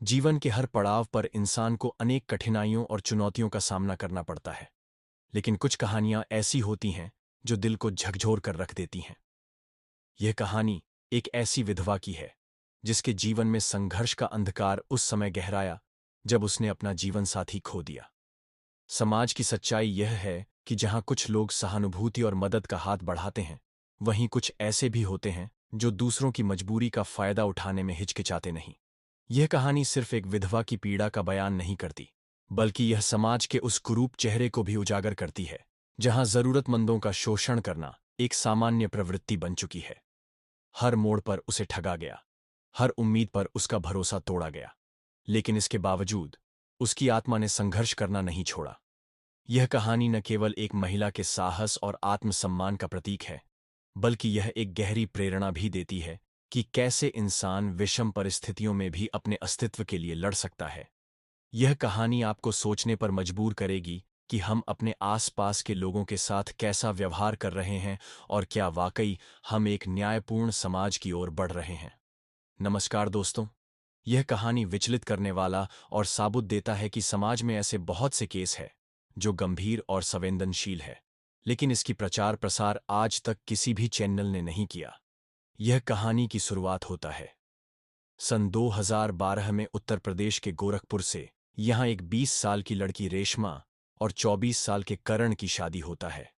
जीवन के हर पड़ाव पर इंसान को अनेक कठिनाइयों और चुनौतियों का सामना करना पड़ता है। लेकिन कुछ कहानियां ऐसी होती हैं जो दिल को झकझोर कर रख देती हैं। यह कहानी एक ऐसी विधवा की है जिसके जीवन में संघर्ष का अंधकार उस समय गहराया जब उसने अपना जीवन साथी खो दिया। समाज की सच्चाई यह है कि जहां कुछ लोग सहानुभूति और मदद का हाथ बढ़ाते हैं, वहीं कुछ ऐसे भी होते हैं जो दूसरों की मजबूरी का फायदा उठाने में हिचकिचाते नहीं। यह कहानी सिर्फ एक विधवा की पीड़ा का बयान नहीं करती, बल्कि यह समाज के उस कुरूप चेहरे को भी उजागर करती है जहां जरूरतमंदों का शोषण करना एक सामान्य प्रवृत्ति बन चुकी है। हर मोड़ पर उसे ठगा गया, हर उम्मीद पर उसका भरोसा तोड़ा गया, लेकिन इसके बावजूद उसकी आत्मा ने संघर्ष करना नहीं छोड़ा। यह कहानी न केवल एक महिला के साहस और आत्मसम्मान का प्रतीक है, बल्कि यह एक गहरी प्रेरणा भी देती है कि कैसे इंसान विषम परिस्थितियों में भी अपने अस्तित्व के लिए लड़ सकता है। यह कहानी आपको सोचने पर मजबूर करेगी कि हम अपने आसपास के लोगों के साथ कैसा व्यवहार कर रहे हैं और क्या वाकई हम एक न्यायपूर्ण समाज की ओर बढ़ रहे हैं। नमस्कार दोस्तों, यह कहानी विचलित करने वाला और साबुत देता है कि समाज में ऐसे बहुत से केस हैं जो गंभीर और संवेदनशील है, लेकिन इसकी प्रचार प्रसार आज तक किसी भी चैनल ने नहीं किया। यह कहानी की शुरुआत होता है सन 2012 में उत्तर प्रदेश के गोरखपुर से। यहाँ एक 20 साल की लड़की रेशमा और 24 साल के करण की शादी होता है।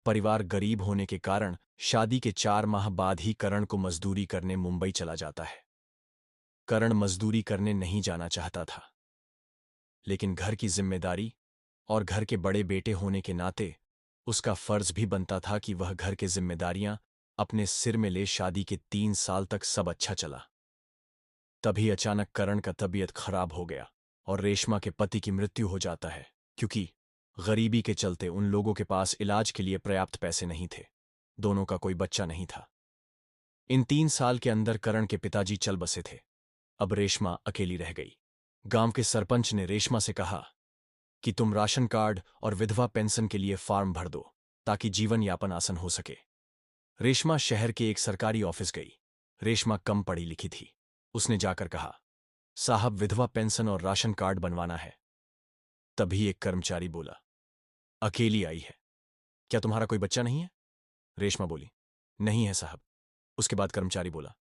परिवार गरीब होने के कारण शादी के 4 माह बाद ही करण को मजदूरी करने मुंबई चला जाता है। करण मजदूरी करने नहीं जाना चाहता था, लेकिन घर की जिम्मेदारी और घर के बड़े बेटे होने के नाते उसका फर्ज भी बनता था कि वह घर के जिम्मेदारियां अपने सिर में ले शादी के 3 साल तक सब अच्छा चला। तभी अचानक करण का तबीयत खराब हो गया और रेशमा के पति की मृत्यु हो जाता है, क्योंकि गरीबी के चलते उन लोगों के पास इलाज के लिए पर्याप्त पैसे नहीं थे। दोनों का कोई बच्चा नहीं था। इन 3 साल के अंदर करण के पिताजी चल बसे थे। अब रेशमा अकेली रह गई। गांव के सरपंच ने रेशमा से कहा कि तुम राशन कार्ड और विधवा पेंशन के लिए फॉर्म भर दो ताकि जीवन यापन आसान हो सके। रेशमा शहर के एक सरकारी ऑफिस गई। रेशमा कम पढ़ी लिखी थी। उसने जाकर कहा, साहब विधवा पेंशन और राशन कार्ड बनवाना है। तभी एक कर्मचारी बोला, अकेली आई है, क्या तुम्हारा कोई बच्चा नहीं है? रेशमा बोली, नहीं है साहब। उसके बाद कर्मचारी बोला,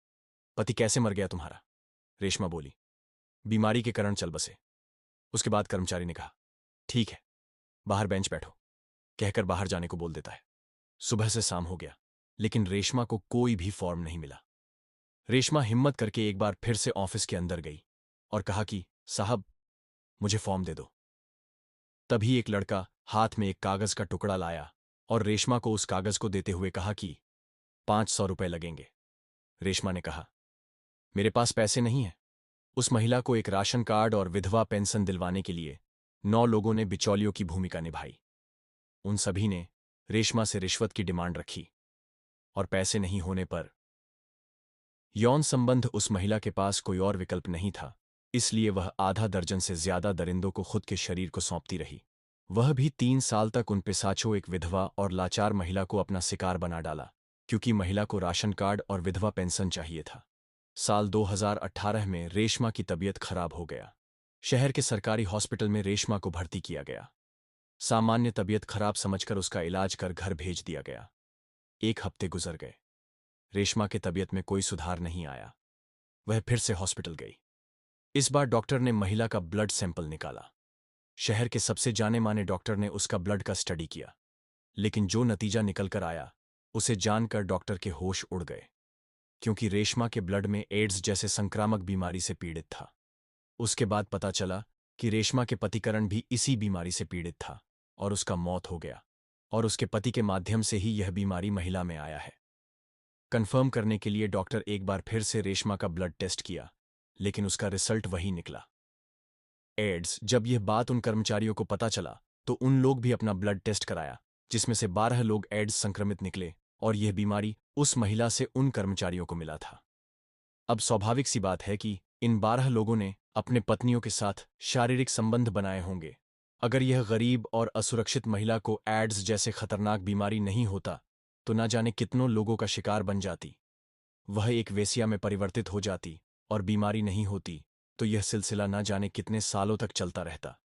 पति कैसे मर गया तुम्हारा? रेशमा बोली, बीमारी के कारण चल बसे। उसके बाद कर्मचारी ने कहा, ठीक है, बाहर बेंच बैठो, कहकर बाहर जाने को बोल देता है। सुबह से शाम हो गया, लेकिन रेशमा को कोई भी फॉर्म नहीं मिला। रेशमा हिम्मत करके एक बार फिर से ऑफिस के अंदर गई और कहा कि साहब, मुझे फॉर्म दे दो। तभी एक लड़का हाथ में एक कागज का टुकड़ा लाया और रेशमा को उस कागज को देते हुए कहा कि 500 रुपए लगेंगे। रेशमा ने कहा, मेरे पास पैसे नहीं हैं। उस महिला को एक राशन कार्ड और विधवा पेंशन दिलवाने के लिए 9 लोगों ने बिचौलियों की भूमिका निभाई। उन सभी ने रेशमा से रिश्वत की डिमांड रखी और पैसे नहीं होने पर यौन संबंध। उस महिला के पास कोई और विकल्प नहीं था, इसलिए वह आधा दर्जन से ज्यादा दरिंदों को खुद के शरीर को सौंपती रही। वह भी 3 साल तक उन पिशाचों, एक विधवा और लाचार महिला को अपना शिकार बना डाला, क्योंकि महिला को राशन कार्ड और विधवा पेंशन चाहिए था। साल 2018 में रेशमा की तबीयत खराब हो गया। शहर के सरकारी हॉस्पिटल में रेशमा को भर्ती किया गया। सामान्य तबीयत खराब समझकर उसका इलाज कर घर भेज दिया गया। 1 हफ्ते गुजर गए। रेशमा के तबीयत में कोई सुधार नहीं आया। वह फिर से हॉस्पिटल गई। इस बार डॉक्टर ने महिला का ब्लड सैंपल निकाला। शहर के सबसे जाने माने डॉक्टर ने उसका ब्लड का स्टडी किया, लेकिन जो नतीजा निकलकर आया उसे जानकर डॉक्टर के होश उड़ गए, क्योंकि रेशमा के ब्लड में एड्स जैसे संक्रामक बीमारी से पीड़ित था। उसके बाद पता चला कि रेशमा के पति करण भी इसी बीमारी से पीड़ित था और उसका मौत हो गया, और उसके पति के माध्यम से ही यह बीमारी महिला में आया है। कंफर्म करने के लिए डॉक्टर एक बार फिर से रेशमा का ब्लड टेस्ट किया, लेकिन उसका रिजल्ट वही निकला, एड्स। जब यह बात उन कर्मचारियों को पता चला तो उन लोग भी अपना ब्लड टेस्ट कराया, जिसमें से 12 लोग एड्स संक्रमित निकले और यह बीमारी उस महिला से उन कर्मचारियों को मिला था। अब स्वाभाविक सी बात है कि इन 12 लोगों ने अपने पत्नियों के साथ शारीरिक संबंध बनाए होंगे। अगर यह गरीब और असुरक्षित महिला को एड्स जैसे खतरनाक बीमारी नहीं होता तो ना जाने कितनों लोगों का शिकार बन जाती। वह एक वेश्या में परिवर्तित हो जाती और बीमारी नहीं होती तो यह सिलसिला ना जाने कितने सालों तक चलता रहता।